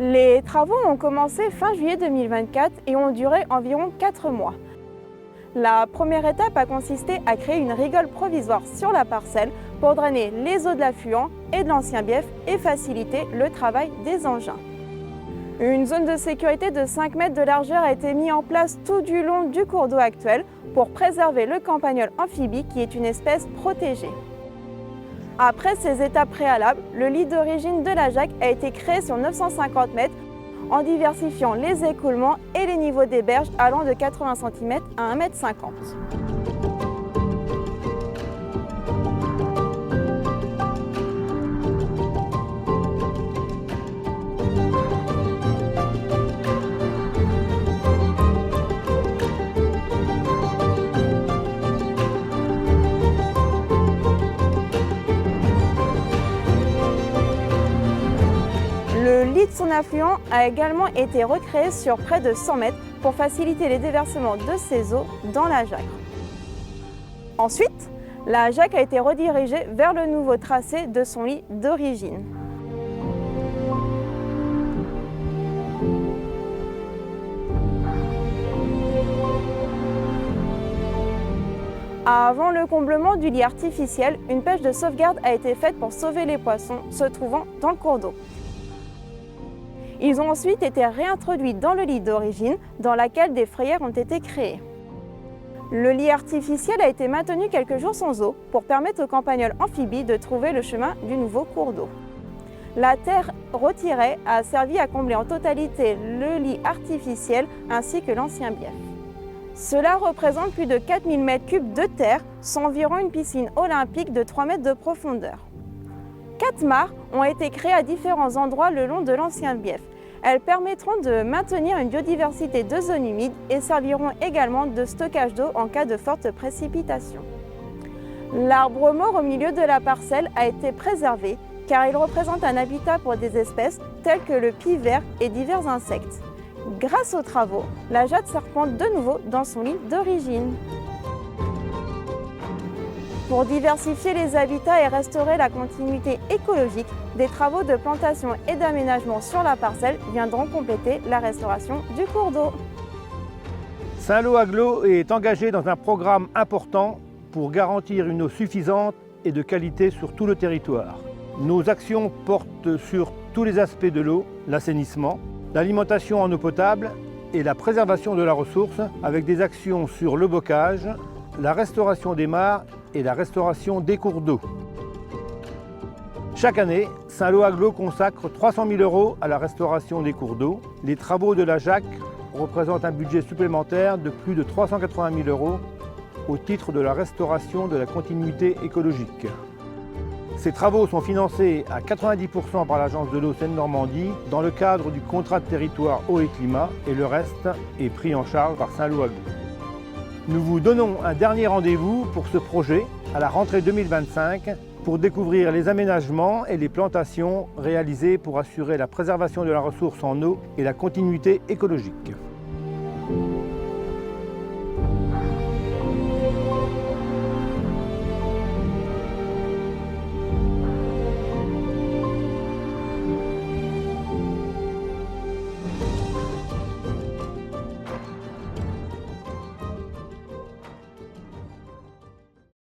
Les travaux ont commencé fin juillet 2024 et ont duré environ 4 mois. La première étape a consisté à créer une rigole provisoire sur la parcelle pour drainer les eaux de l'affluent et de l'ancien bief et faciliter le travail des engins. Une zone de sécurité de 5 mètres de largeur a été mise en place tout du long du cours d'eau actuel pour préserver le campagnol amphibie qui est une espèce protégée. Après ces étapes préalables, le lit d'origine de la Jacque a été créé sur 950 mètres en diversifiant les écoulements et les niveaux des berges allant de 80 cm à 1,50 m. Le lit de son affluent a également été recréé sur près de 100 mètres pour faciliter les déversements de ces eaux dans la Jacque. Ensuite, la Jacque a été redirigée vers le nouveau tracé de son lit d'origine. Avant le comblement du lit artificiel, une pêche de sauvegarde a été faite pour sauver les poissons se trouvant dans le cours d'eau. Ils ont ensuite été réintroduits dans le lit d'origine, dans laquelle des frayères ont été créées. Le lit artificiel a été maintenu quelques jours sans eau pour permettre aux campagnols amphibies de trouver le chemin du nouveau cours d'eau. La terre retirée a servi à combler en totalité le lit artificiel ainsi que l'ancien bief. Cela représente plus de 4000 m3 de terre, soit environ une piscine olympique de 3 mètres de profondeur. 4 mares ont été créées à différents endroits le long de l'ancien bief. Elles permettront de maintenir une biodiversité de zones humides et serviront également de stockage d'eau en cas de fortes précipitations. L'arbre mort au milieu de la parcelle a été préservé car il représente un habitat pour des espèces telles que le pivert et divers insectes. Grâce aux travaux, la Jacque serpente de nouveau dans son lit d'origine. Pour diversifier les habitats et restaurer la continuité écologique, des travaux de plantation et d'aménagement sur la parcelle viendront compléter la restauration du cours d'eau. Saint-Lô Agglo est engagé dans un programme important pour garantir une eau suffisante et de qualité sur tout le territoire. Nos actions portent sur tous les aspects de l'eau, l'assainissement, l'alimentation en eau potable et la préservation de la ressource avec des actions sur le bocage, la restauration des mares et la restauration des cours d'eau. Chaque année, Saint-Lô Agglo consacre 300 000 € à la restauration des cours d'eau. Les travaux de la Jacque représentent un budget supplémentaire de plus de 380 000 € au titre de la restauration de la continuité écologique. Ces travaux sont financés à 90% par l'Agence de l'eau Seine-Normandie dans le cadre du contrat de territoire eau et climat et le reste est pris en charge par Saint-Lô Agglo. Nous vous donnons un dernier rendez-vous pour ce projet à la rentrée 2025 pour découvrir les aménagements et les plantations réalisées pour assurer la préservation de la ressource en eau et la continuité écologique.